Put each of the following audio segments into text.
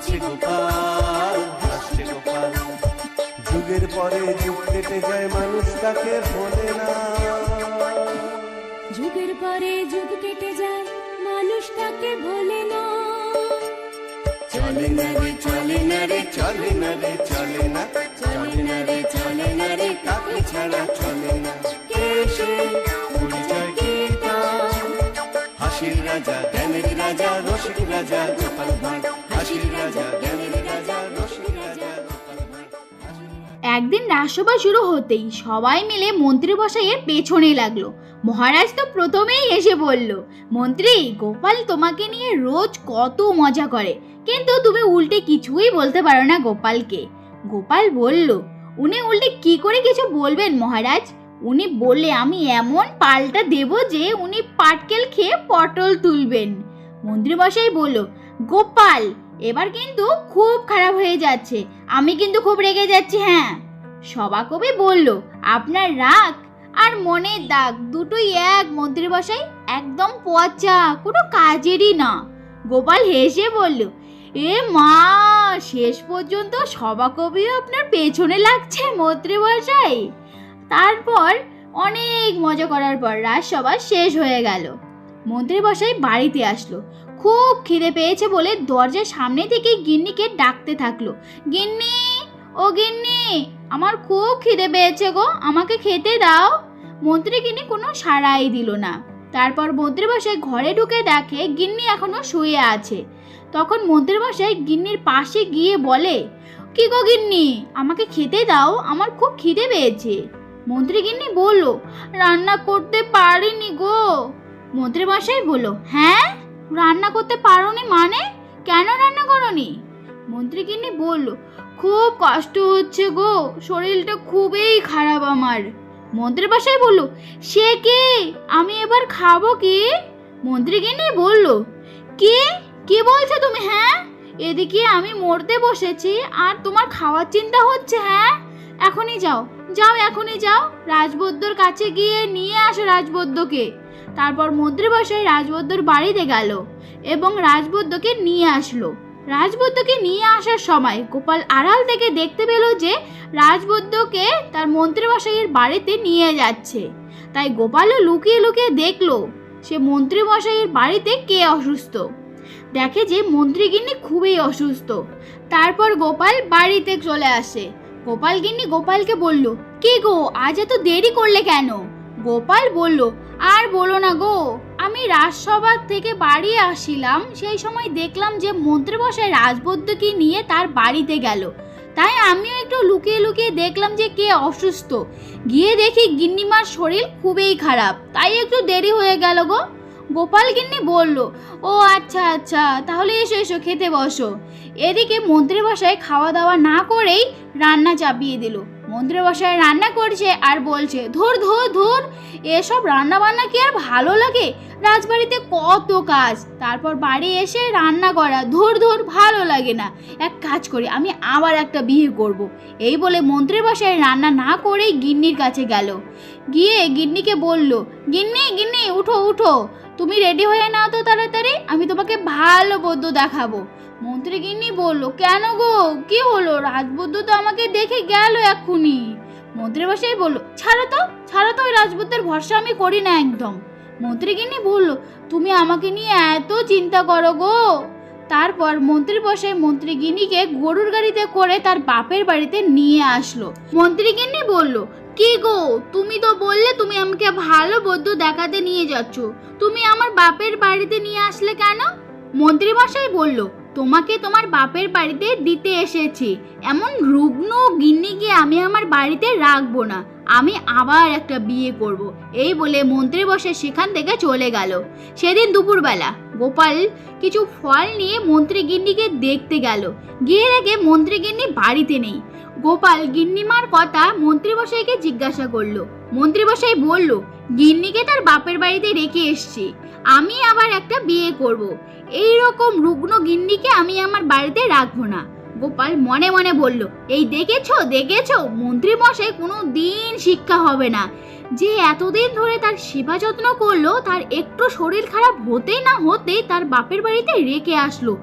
হাসছে গোপাল, হাসছে গোপাল। যুগের পরে যুগ কেটে যায়, মানুষ তাকে ভোলে না। যুগের পরে যুগ কেটে যায়, মানুষ তাকে ভোলে না। চলে না রে, চলে না রে, চলে না রে, চলে না, চলে না রে, চলে না রে, তাকে ছাড়া চলে না। কে সে? পরিচয় কি তার? হাসির রাজা, জ্ঞানের রাজা, রসিক রাজা গোপাল ভাঁড়। হাসির রাজা, জ্ঞানের রাজা, রসিক রাজা গোপাল ভাঁড়। একদিন রাজসভা শুরু হতেই সবাই মিলে মন্ত্রী মশাইয়ের পেছনে লাগলো। মহারাজ তো প্রথমেই এসে বলল, মন্ত্রী, গোপাল তোমাকে নিয়ে রোজ কত মজা করে, কিন্তু তুমি উল্টে কিছুই বলতে পারো না গোপালকে। গোপাল বলল, উনি উল্টে কি করে কিছু বলবেন মহারাজ? উনি বললে আমি এমন পাল্টা দেব যে উনি পাটকেল খেয়ে পটল তুলবেন। মন্ত্রী মশাই বলল, গোপাল, এবার কিন্তু খুব খারাপ হয়ে যাচ্ছে, আমি কিন্তু খুব রেগে যাচ্ছি। হ্যাঁ। সভাকবি বলল, আপনার রাগ আর মনের দাগ দুটোই এক মন্ত্রী মশাই, একদম পচা, কোনো কাজেরই না। গোপাল হেসে বলল, এ মা, শেষ পর্যন্ত সভাকবিও আপনার পেছনে লাগছে মন্ত্রী মশাই। তারপর অনেক মজা করার পর রাজসভা শেষ হয়ে গেল। মন্ত্রী মশাই বাড়িতে আসলো। খুব খিদে পেয়েছে বলে দরজার সামনে থেকে গিন্নিকে ডাকতে থাকলো, গিন্নি, ও গিন্নি, আমার খুব খিদে পেয়েছে গো, আমাকে খেতে দাও। মন্ত্রী গিন্নি কোনো সাড়াই দিল না। তারপর মন্ত্রী মশাই ঘরে ঢুকে দেখে গিন্নি এখনো শুয়ে আছে। তখন মন্ত্রী মশাই গিন্নির পাশে গিয়ে বলে, কি গো গিন্নি, আমাকে খেতে দাও, আমার খুব খিদে পেয়েছে। মন্ত্রী গিন্নি বলল, রান্না করতে পারিনি গো। মন্ত্রী মশাই বলল, হ্যাঁ, রান্না করতে পারোনি মানে? কেন রান্না করোনি? মন্ত্রী গিন্নি বলল, খুব কষ্ট হচ্ছে গো, শরীরটা খুবই খারাপ আমার। মন্ত্রী মশাই বলল, সে কি, আমি এবার খাবো কি? মন্ত্রী গিন্নি বলল, কি বলছো তুমি? হ্যাঁ, এদিকে আমি মরতে বসেছি আর তোমার খাওয়ার চিন্তা হচ্ছে? হ্যাঁ, এখনই যাও, যাও, এখনই যাও, রাজবৈদ্যর কাছে গিয়ে নিয়ে আসো রাজবৈদ্যকে। তারপর মন্ত্রী মশাই রাজবৈদ্যর বাড়িতে গেল এবং রাজবৈদ্যকে নিয়ে আসলো। রাজবৈদ্যকে নিয়ে আসার সময় গোপাল আড়াল থেকে দেখতে পেল যে রাজবৈদ্যকে তার মন্ত্রী মশাইয়ের বাড়িতে নিয়ে যাচ্ছে। তাই গোপালও লুকিয়ে লুকিয়ে দেখলো সে মন্ত্রী মশাইয়ের বাড়িতে কে অসুস্থ। দেখে যে মন্ত্রী গিন্নি খুবই অসুস্থ। তারপর গোপাল বাড়িতে চলে আসে। গোপাল গিন্নি গোপালকে বলল, কি গো, আজ এত দেরি করলে কেন? গোপাল বলল, আর বলো না গো, আমি রাজসভা থেকে বাড়ি আসছিলাম, সেই সময় দেখলাম যে মন্ত্রী মশাই রাজবৈদ্যকে নিয়ে তার বাড়িতে গেল। তাই আমিও একটু লুকিয়ে লুকিয়ে দেখলাম যে কে অসুস্থ। গিয়ে দেখি গিন্নিমার শরীর খুবই খারাপ, তাই একটু দেরি হয়ে গেল গো। গোপাল গিন্নি বলল, ও আচ্ছা আচ্ছা, তাহলে এসো এসো, খেতে বসো। এদিকে মন্ত্রী মশাই খাওয়া দাওয়া না করেই রান্না চাপিয়ে দিল। মন্ত্রী মশাই রান্না করছে আর বলছে, ধুর ধুর ধুর, এসব রান্না বান্না কি আর ভালো লাগে? রাজবাড়িতে কত কাজ, তারপর বাড়ি এসে রান্না করা, ধুর ধুর, ভালো লাগে না। এক কাজ করি, আমি আবার একটা বিয়ে করব। এই বলে মন্ত্রী মশাই রান্না না করেই গিন্নির কাছে গেল। গিয়ে গিন্নিকে বলল, গিন্নি গিন্নি, উঠো উঠো, তুমি রেডি হয়ে নাও তো তাড়াতাড়ি, আমি তোমাকে ভালো বৈদ্য দেখাবো। মন্ত্রী গিন্নি বলল, কেন গো, কি হলো? রাজবৈদ্য তো আমাকে দেখে গেল এক্ষুনি। মন্ত্রী মশাই বলল, ছাড়ো তো, ছাড়ো তো, ওই রাজবৈদ্যের ভরসা আমি করি না একদম। মন্ত্রী গিন্নি বলল, তুমি আমাকে নিয়ে এত চিন্তা করো গো। তারপর মন্ত্রী মশাই মন্ত্রী গিন্নিকে গরুর গাড়িতে করে তার বাপের বাড়িতে নিয়ে আসলো। মন্ত্রী গিন্নি বলল, কি গো, তুমি তো বললে তুমি আমাকে ভালো বৈদ্য দেখাতে নিয়ে যাচ্ছ, তুমি আমার বাপের বাড়িতে নিয়ে আসলে কেন? মন্ত্রী মশাই বলল, তোমাকে তোমার বাপের বাড়িতে দিতে এসেছি, এমন রুগ্ন গিন্নিকে আমি আমার বাড়িতে রাখবো না, আমি আবার একটা বিয়ে করব। এই বলে মন্ত্রী মশাই সেখান থেকে চলে গেল। সেদিন দুপুরবেলা গোপাল কিছু ফল নিয়ে মন্ত্রী গিন্নিকে দেখতে গেল। গিয়ে দেখে মন্ত্রী গিন্নি বাড়িতে নেই। গোপাল গিন্নিমার কথা মন্ত্রী মশাইকে জিজ্ঞাসা করলো। মন্ত্রী মশাই বলল, গিন্নিকে তার বাপের বাড়িতে রেখে এসছি, আমি আবার একটা বিয়ে করব। এই রকম রুগ্ন গিন্নিকে আমি আমার বাড়িতে রাখবো না। গোপাল মনে মনে বলল, এই দেখেছো দেখেছো, মন্ত্রী মশাই কোনো দিন শিক্ষা হবে না, যে এতদিন ধরে তার সেবা যত্ন করলো, তার একটু শরীর খারাপ হতেই না হতেই তার বাপের বাড়িতে রেখে আসলো,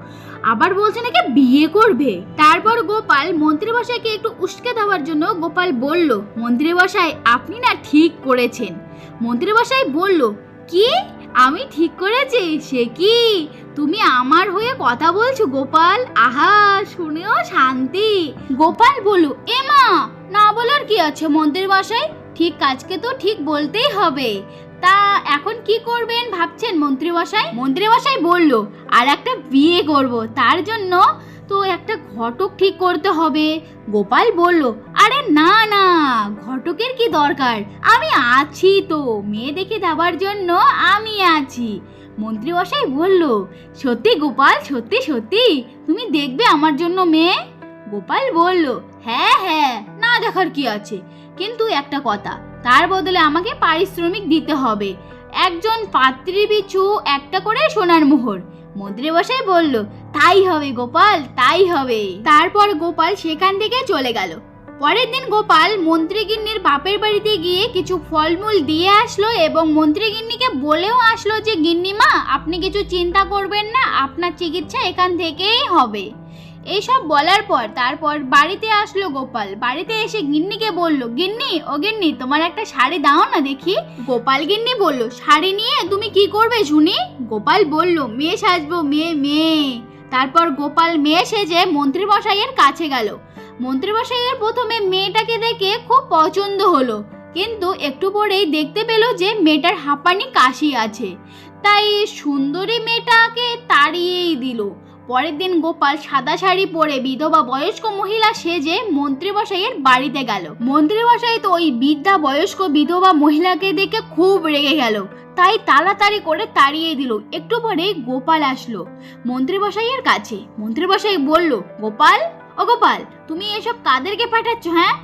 আবার বলছে নাকি বিয়ে করবে। তারপর গোপাল মন্ত্রীমশাইকে একটু উস্কে দেওয়ার জন্য গোপাল বলল, মন্ত্রীমশাই আপনি না ঠিক করেছেন। মন্ত্রীমশাই বলল, কি আমি ঠিক করেছি? সে কি, তুমি আমার হয়ে কথা বলছো গোপাল? আহা, শুনেও শান্তি। গোপাল বলল, এমা, না বলার কি আছে মন্ত্রীমশাই, ঠিক কাজকে তো ঠিক বলতেই হবে। তা এখন কি করবেন ভাবছেন মন্ত্রীমশাই? মন্ত্রীমশাই বলল, আর একটা বিয়ে করব, তার জন্য তো একটা ঘটক ঠিক করতে হবে। গোপাল বলল, আরে না না, ঘটকের কি দরকার, আমি আছি তো, মেয়ে দেখে দেওয়ার জন্য আমি আছি। মন্ত্রীমশাই বলল, সত্যি গোপাল, সত্যি সত্যি তুমি দেখবে আমার জন্য মেয়ে? গোপাল বলল, হ্যাঁ হ্যাঁ, না দেখার কি আছে, কিন্তু একটা কথা, তার বদলে আমাকে পারিশ্রমিক দিতে হবে, একজন পাত্রী পিছু একটা করে সোনার মোহর। মন্ত্রীমশাই বলল, তাই হবে গোপাল, তাই হবে। তারপর গোপাল সেখান থেকে চলে গেল। পরের দিন গোপাল মন্ত্রীগিন্নির বাপের বাড়িতে গিয়ে কিছু ফলমূল দিয়ে আসলো এবং মন্ত্রীগিন্নিকে বলেও আসলো যে, গিন্নিমা আপনি কিছু চিন্তা করবেন না, আপনার চিকিৎসা এখান থেকেই হবে। এইসব বলার পর তারপর বাড়িতে আসলো গোপাল। বাড়িতে এসে গিন্নিকে বলল, গিন্নি, ও গিন্নি, তোমার একটা শাড়ি দাও না দেখি। গোপাল গিন্নি বলল, শাড়ি নিয়ে তুমি কি করবে শুনি? গোপাল বলল, মেয়ে সাজবো, মেয়ে মেয়ে। তারপর গোপাল মেয়ে সেজে মন্ত্রীমশাইয়ের কাছে গেল। মন্ত্রীমশাইয়ের প্রথমে মেয়েটাকে দেখে খুব পছন্দ হলো, কিন্তু একটু পরেই দেখতে পেল যে মেয়েটার হাঁপানি কাশি আছে, তাই সুন্দরী মেয়েটাকে তাড়িয়েই দিল। পরের দিন গোপাল সাদা শাড়ি পরে বিধবা বয়স্ক মহিলা সেজে মন্ত্রীমশাইয়ের বাড়িতে গেল। মন্ত্রীমশাই তো ওই বৃদ্ধা বয়স্ক বিধবা মহিলাকে দেখে খুব রেগে গেল, তাই তাড়াতাড়ি করে তাড়িয়ে দিল। একটু পরেই গোপাল আসলো মন্ত্রীমশাইয়ের কাছে। মন্ত্রীমশাই বলল, গোপাল, ও গোপাল, তুমি এসব কাদেরকে পাঠাচ্ছ? হ্যাঁ?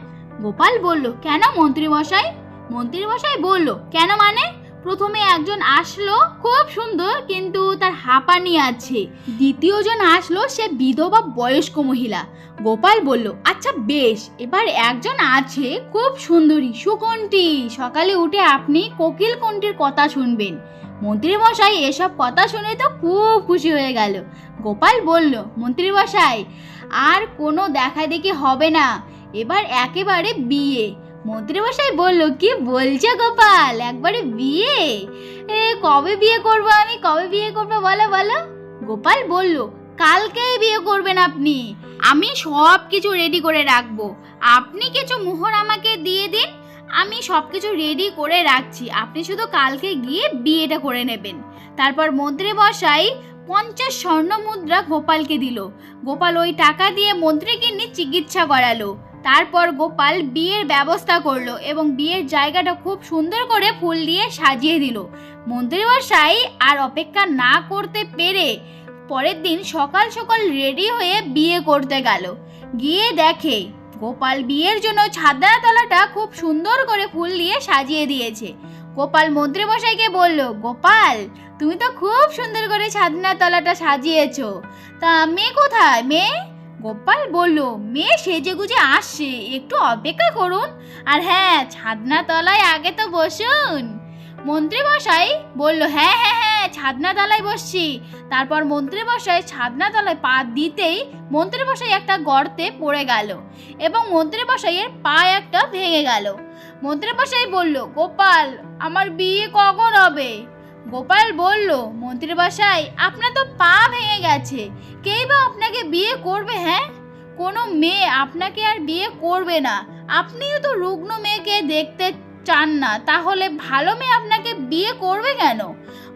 গোপাল বলল, কেন মন্ত্রীমশাই? মন্ত্রীমশাই বলল, কেন মানে, প্রথমে একজন আসলো খুব সুন্দর, কিন্তু তার হাঁপানি আছে। দ্বিতীয়জন আসলো, সে বিধবা বয়স্ক মহিলা। গোপাল বলল, আচ্ছা বেশ, এবার একজন আছে খুব সুন্দরী, সুকণ্ঠী, সকালে উঠে আপনি কোকিল কণ্ঠীর কথা শুনবেন। মন্ত্রীমশাই এসব কথা শুনে তো খুব খুশি হয়ে গেল। গোপাল বলল, মন্ত্রীমশাই আর কোনো দেখা দেখি হবে না, এবার একেবারে বিয়ে। মন্ত্রীমশাই বলল, কি বলছো গোপাল, একবারে বিয়ে? কবে বিয়ে করবো আমি, কবে বিয়ে করবো বলো বলো? গোপাল বলল, কালকেই বিয়ে করবেন আপনি, আমি সব কিছু রেডি করে রাখবো, আপনি কিছু মোহর আমাকে দিয়ে দিন, আমি সব কিছু রেডি করে রাখছি, আপনি শুধু কালকে গিয়ে বিয়েটা করে নেবেন। তারপর মন্ত্রীমশাই 50 স্বর্ণ মুদ্রা গোপালকে দিল। গোপাল ওই টাকা দিয়ে মন্ত্রীগিন্নি চিকিৎসা করালো। তারপর গোপাল বিয়ের ব্যবস্থা করলো এবং বিয়ের জায়গাটা খুব সুন্দর করে ফুল দিয়ে সাজিয়ে দিল। মন্ত্রীমশাই আর অপেক্ষা না করতে পেরে পরের দিন সকাল সকাল রেডি হয়ে বিয়ে করতে গেল। গিয়ে দেখে গোপাল বিয়ের জন্য ছাদনা তলাটা খুব সুন্দর করে ফুল দিয়ে সাজিয়ে দিয়েছে। গোপাল মন্ত্রীমশাইকে বলল, গোপাল, তুমি তো খুব সুন্দর করে ছাদনা তলাটা সাজিয়েছো, তা মেয়ে কোথায় মেয়ে? গোপাল বলল, মেয়ে সেজে গুজে আসছে, একটু অপেক্ষা করুন, আর হ্যাঁ, ছাদনা তলায় আগে তো বসুন। মন্ত্রীমশাই বলল, হ্যাঁ হ্যাঁ হ্যাঁ, ছাদনা তলায় বসছি। তারপর মন্ত্রীমশাই ছাদনা তলায় পা দিতেই মন্ত্রীমশাই একটা গর্তে পড়ে গেল এবং মন্ত্রীমশাইয়ের পা একটা ভেঙে গেল। মন্ত্রীমশাই বলল, গোপাল, আমার বিয়ে কখন হবে? গোপাল বলল, মন্ত্রীমশাই, আপনার তো পা ভেঙে গেছে, কেই বা আপনাকে বিয়ে করবে? হ্যাঁ, কোনো মেয়ে আপনাকে আর বিয়ে করবে না, আপনিও তো রুগ্ন মেয়েকে দেখতে চান না, তাহলে ভালো মেয়ে আপনাকে বিয়ে করবে কেন?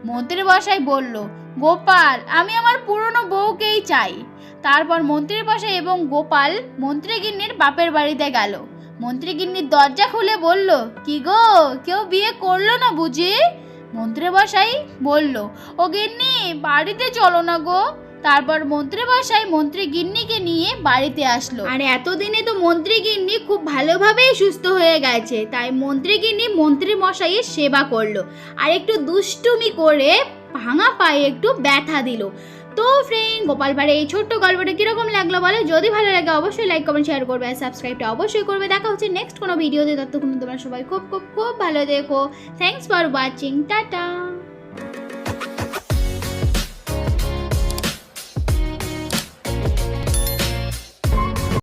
মন্ত্রীমশাই বলল, গোপাল, আমি আমার পুরনো বউকেই চাই। তারপর মন্ত্রীমশাই এবং গোপাল মন্ত্রীগিন্নির বাপের বাড়িতে গেল। মন্ত্রীগিন্নির দরজা খুলে বলল, কি গো, কেউ বিয়ে করলো না বুঝি? মন্ত্রীমশাই বলল, ও গিন্নি, বাড়িতে চলো না গো। তারপর মন্ত্রীমশাই মন্ত্রীগিন্নিকে নিয়ে বাড়িতে আসলো। আর এতদিনে তো মন্ত্রীগিন্নি খুব ভালোভাবেই সুস্থ হয়ে গেছে, তাই মন্ত্রীগিন্নি মন্ত্রীমশাইয়ের সেবা করলো আর একটু দুষ্টুমি করে ভাঙা পায়ে একটু ব্যথা দিল। তো ফ্রেন্ড গোপাল ভাঁড়ের এই ছোট্ট গল্পটা কিরকম লাগলো বলো, যদি ভালো লাগে অবশ্যই লাইক কমেন্ট শেয়ার করবে আর সাবস্ক্রাইবটা অবশ্যই করবে। দেখা হচ্ছে নেক্সট কোনো ভিডিওতে, ততক্ষণ তোমরা সবাই খুব খুব খুব ভালো দেখো। Thanks for watching, tata.